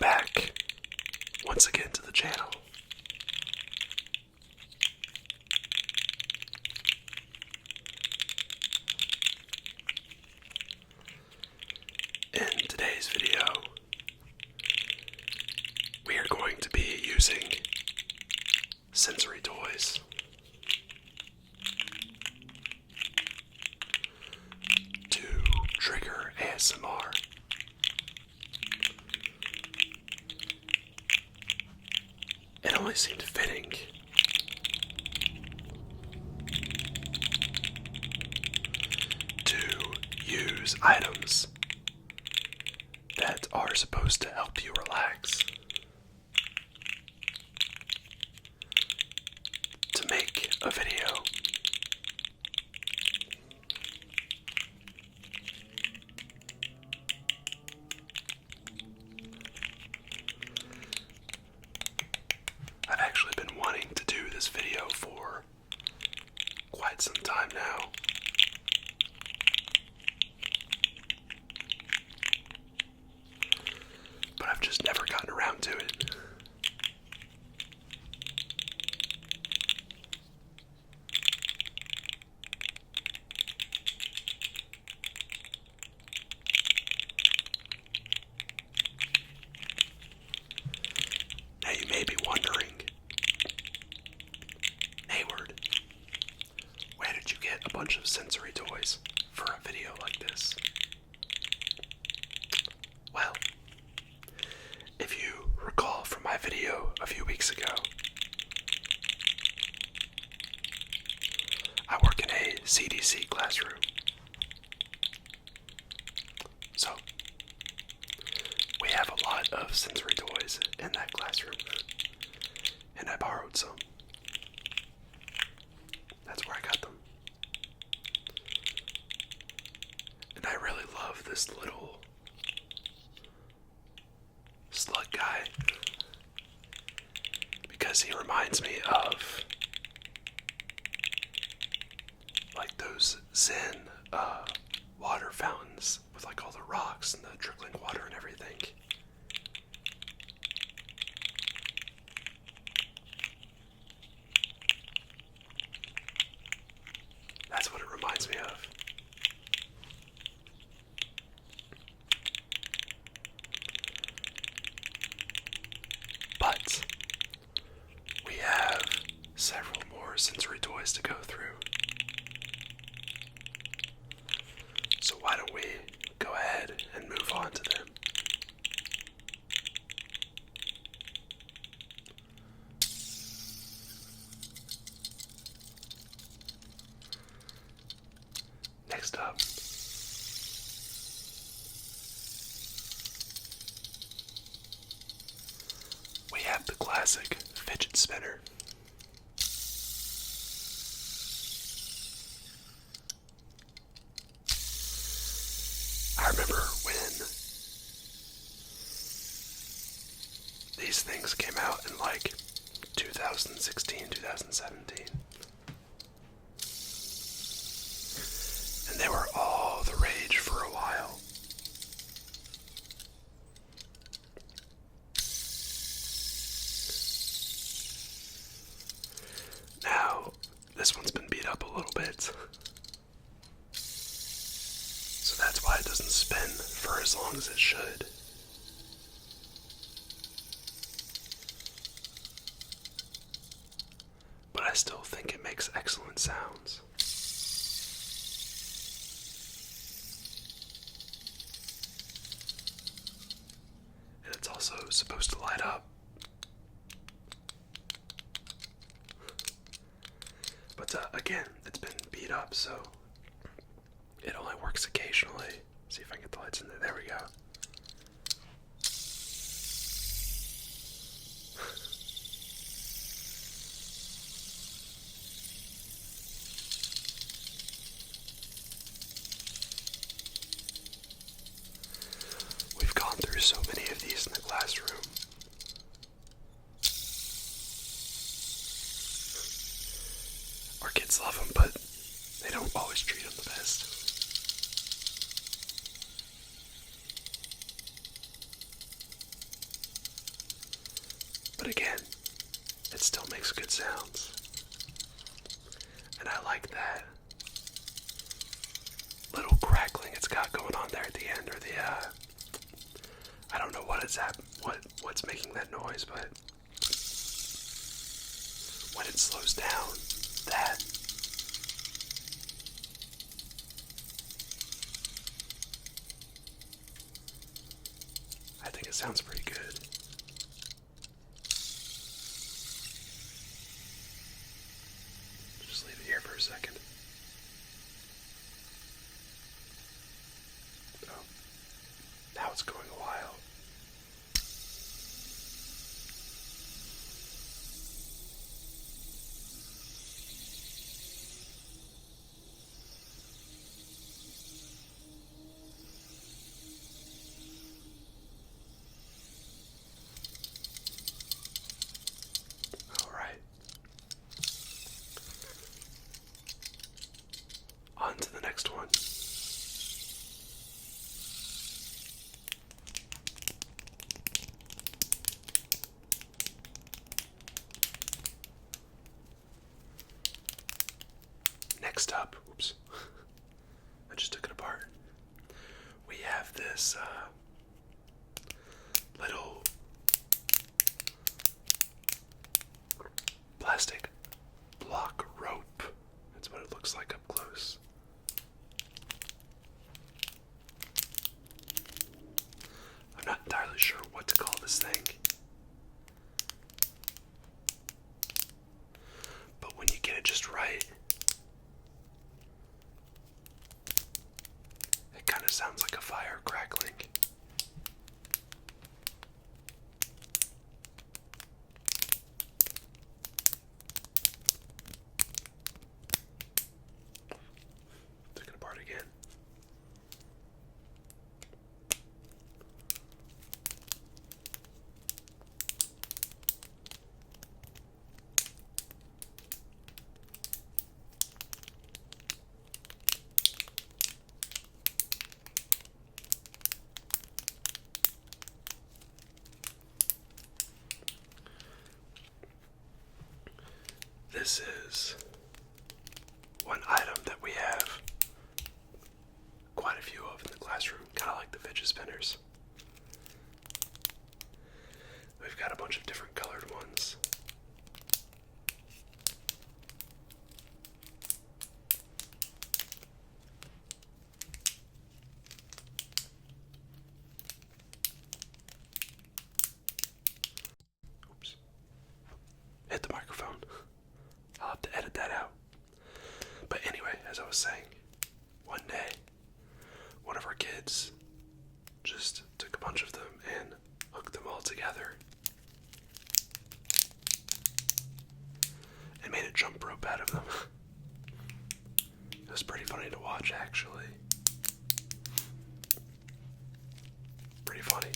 back once again to the channel. In today's video, we are going to be using sensory toys to trigger ASMR. It only seemed fitting to use items that are supposed to help you relax to make a video. I've actually been wanting to do this video for quite some time now. But I've just never gotten around to it. Now you may be wondering, Hayward, where did you get a bunch of sensory toys for a video like this? Well, if you recall from my video a few weeks ago, I work in a CDC classroom. So, we have a lot of sensory toys in that classroom, and I borrowed some. That's where I got them. And I really love this little slug guy because he reminds me of like those Zen water fountains with like all the rocks and the trickling water and everything. That's what it reminds me of. But we have several more sensory toys to go through. So why don't we go ahead and move on to them? Next up, we have the classic fidget spinner. I remember when these things came out in like 2016, 2017. And they were all the rage for a while. Now, this one's been beat up a little bit. So that's why it doesn't spin for as long as it should. But I still think it makes excellent sounds. And it's also supposed to light up. But again, it's been beat up, so it only works occasionally. See if I can get the lights in there. There we go. We've gone through so many of these in the classroom. Our kids love them, but they don't always treat them the best. But again, it still makes good sounds. And I like that little crackling it's got going on there at the end, or I don't know what what's making that noise, but when it slows down, that I think it sounds pretty good. Just leave it here for a second. Oh, now it's going a while. All right. On to the next one. Next up, oops, I just took it apart. We have this little plastic block rope. That's what it looks like up close. I'm not entirely sure what to call this thing, but when you get it just right, it kind of sounds like a fire crackling. Took it apart again. This is one item that we have quite a few of in the classroom, kind of like the fidget spinners. We've got a bunch of different colored ones. Oops. Hit the microphone. I'll have to edit that out. But anyway, as I was saying, one day, one of our kids just took a bunch of them and hooked them all together and made a jump rope out of them. It was pretty funny to watch, actually. Pretty funny.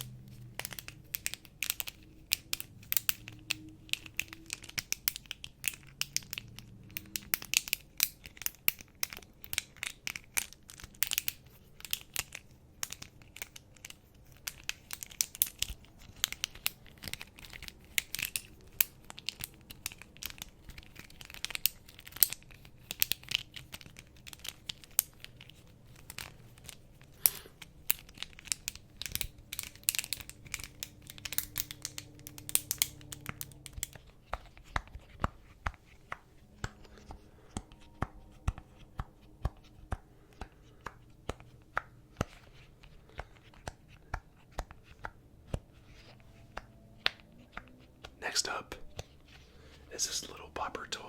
Next up is this little popper toy.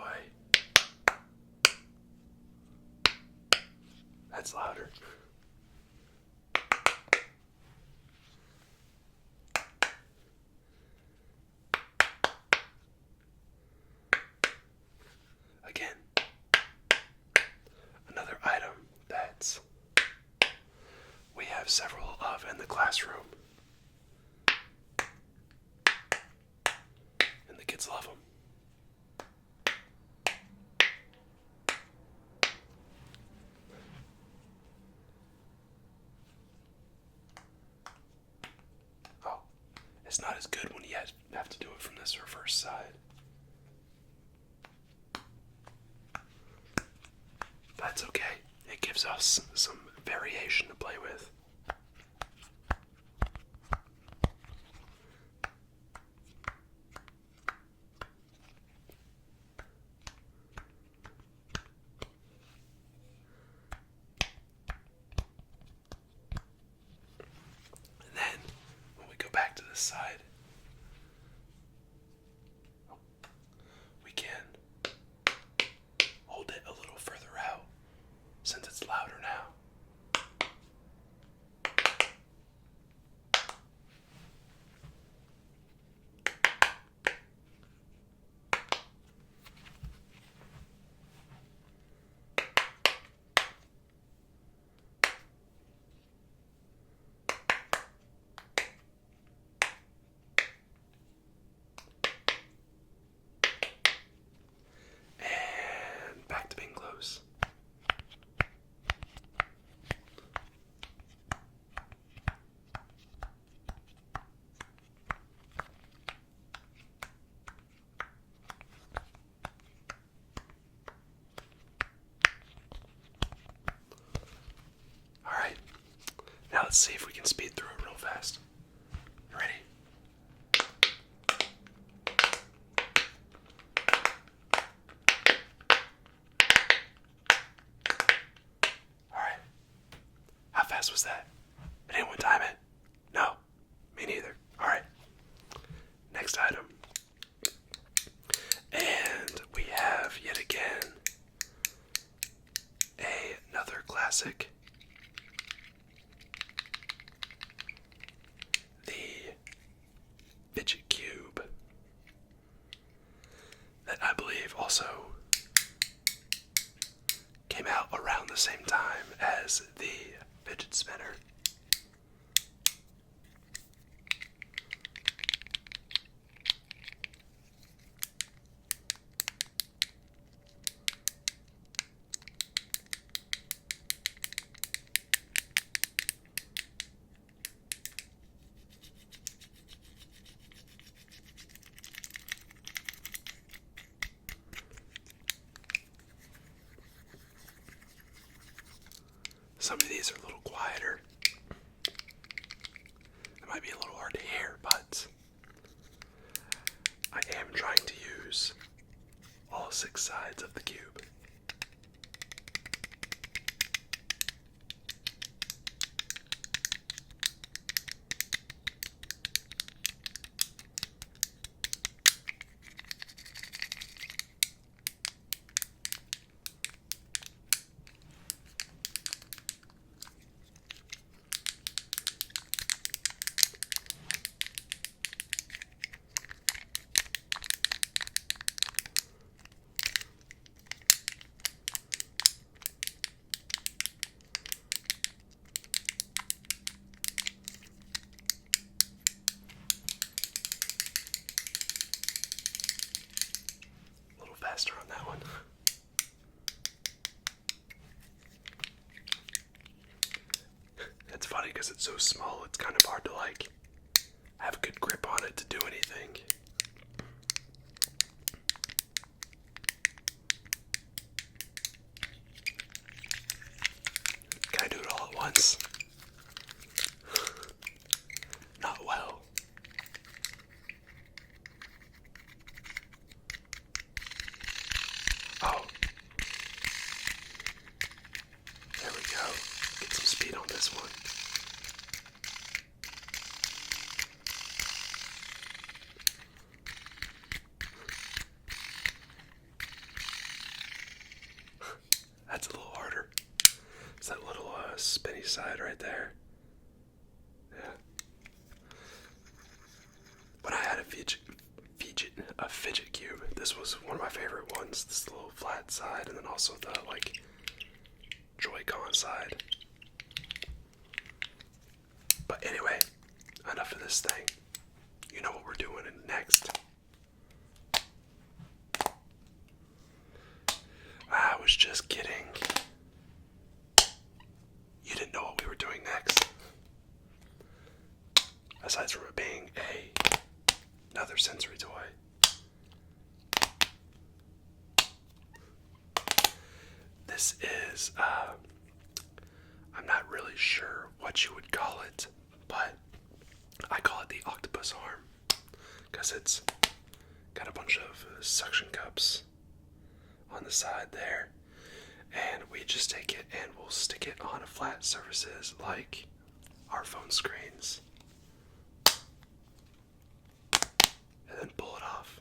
That's louder. Again, another item that we have several of in the classroom. And the kids love them. It's not as good when you have to do it from this reverse side. That's okay. It gives us some variation to play with. And then, when we go back to this side, we can hold it a little further out since it's louder now. And back to being close. Alright, now let's see if we can speed through it real fast. You ready? Alright. How fast was that? Did anyone time it? No? Me neither. Alright. Next item. And we have, yet again, another classic. The Fidget Cube. That I believe also came out around the same time as the fidget spinner. Some of these are a little quieter. It might be a little hard to hear, but I am trying to use all 6 sides of the cube. A little faster on that one. It's funny because it's so small, it's kind of hard to have a good grip on it to do anything. Can I do it all at once? Not well. Oh. There we go. Get some speed on this one. That's a little harder. It's that little spinny side right there. Yeah. When I had a fidget cube, this was one of my favorite ones. This little flat side, and then also the Joy-Con side. But anyway, enough of this thing. You know what we're doing next. I was just kidding. You didn't know what we were doing next. Aside from it being a Another sensory toy. This is, I'm not really sure what you would call it, but I call it the octopus arm because it's got a bunch of suction cups on the side there, and we just take it and we'll stick it on flat surfaces like our phone screens and then pull it off.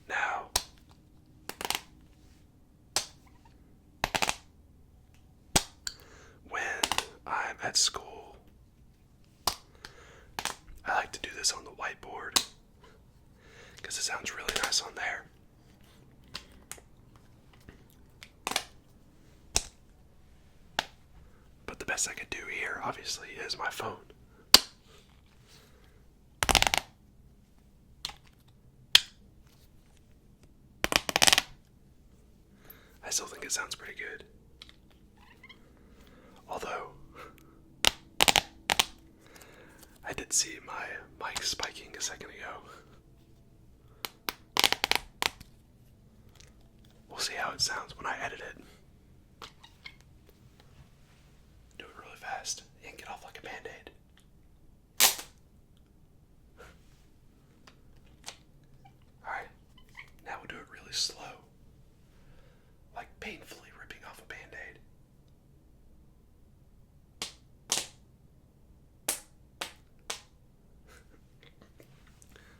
Now, when I'm at school, I like to do this on the whiteboard because it sounds really nice on there. But the best I could do here, obviously, is my phone. I still think it sounds pretty good. Although, I did see my mic spiking a second ago. We'll see how it sounds when I edit it. Do it really fast and get off like a Band-Aid. Alright, now we'll do it really slow. Like painfully ripping off a Band-Aid.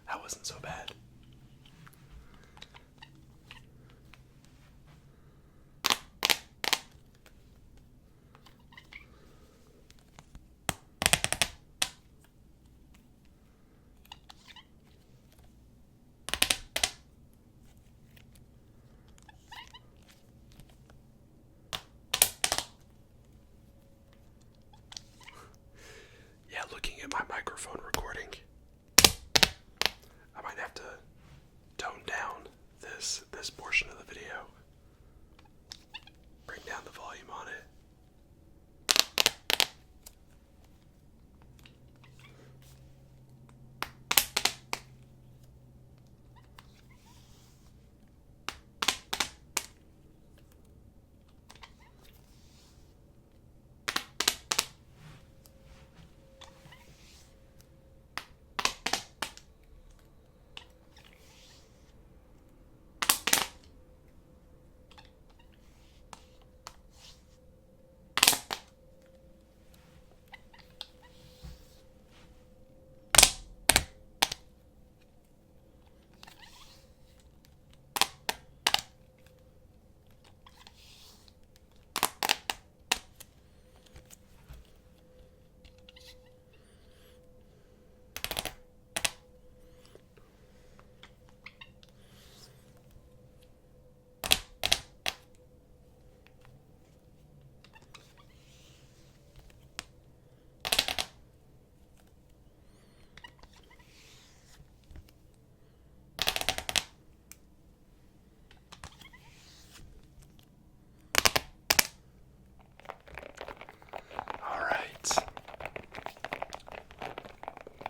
That wasn't so bad. Yeah, looking at my microphone recording, I might have to tone down this portion of the video. Bring down the volume on it.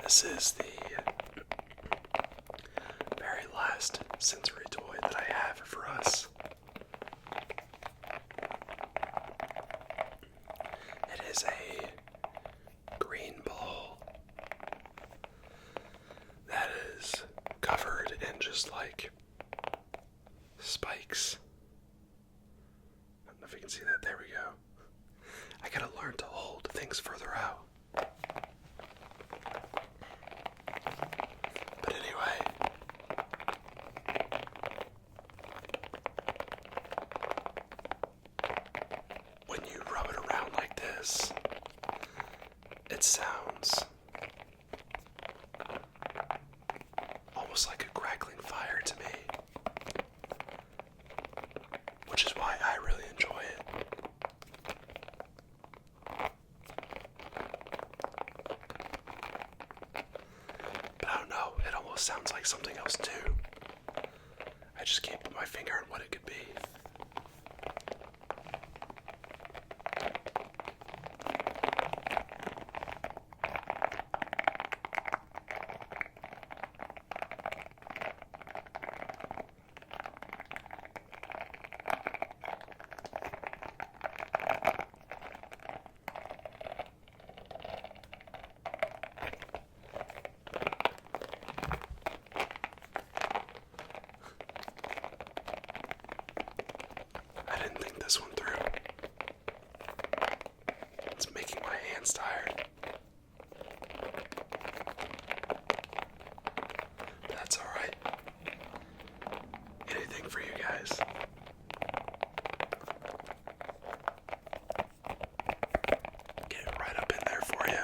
This is the very last sensory toy that I have for us. It is a green ball that is covered in just like spikes. I don't know if you can see that. There we go. I gotta learn to hold things further out. But anyway, when you rub it around like this, it sounds almost like a crackling fire to me, which is why I really enjoy it. But I don't know, it almost sounds like something else too. I just can't put my finger on what it could be. I didn't think this one through. It's making my hands tired. But that's alright. Anything for you guys. Get it right up in there for you.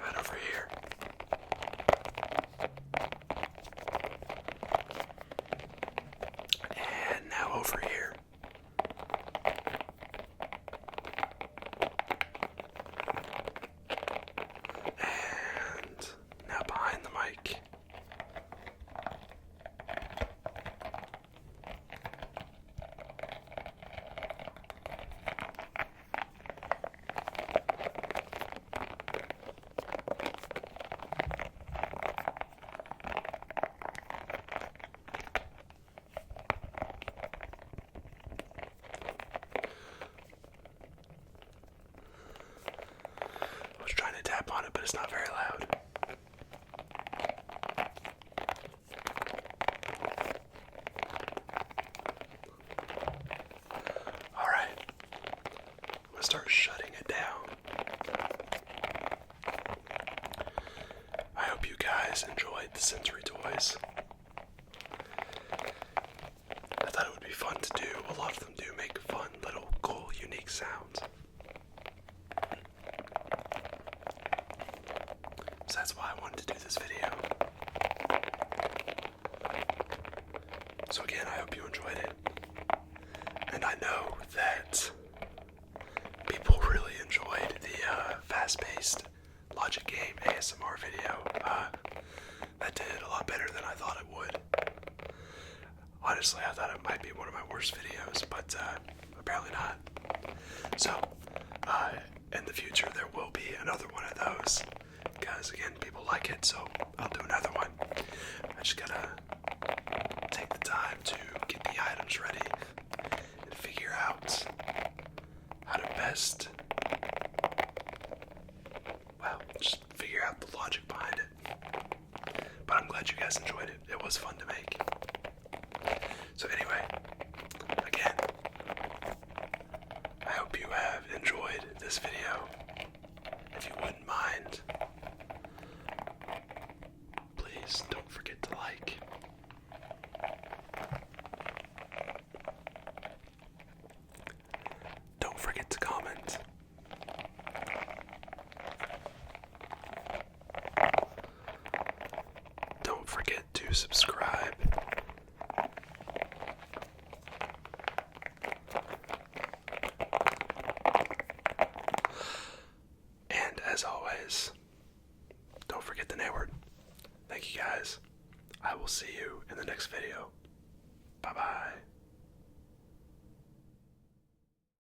Right over here. And now over here. And now behind the mic. I was trying to tap on it, but it's not very loud. Alright, I'm gonna start shutting it down. I hope you guys enjoyed the sensory toys. I thought it would be fun to do. A lot of them do make fun, little, cool, unique sounds. So that's why I wanted to do this video. So again, I hope you enjoyed it. And I know that people really enjoyed the fast-paced Logic Game ASMR video. That did a lot better than I thought it would. Honestly, I thought it might be one of my worst videos, but apparently not. So, in the future there will be another one of those. Because again, people like it, so I'll do another one. I just gotta take the time to get the items ready and figure out how to best, well, just figure out the logic behind it. But I'm glad you guys enjoyed it. It was fun to make. So anyway, again, I hope you have enjoyed this video. If you wouldn't mind, please don't forget to like. Don't forget to comment. Don't forget to subscribe. And as always, don't forget the N-word. Thank you guys. I will see you in the next video. Bye bye.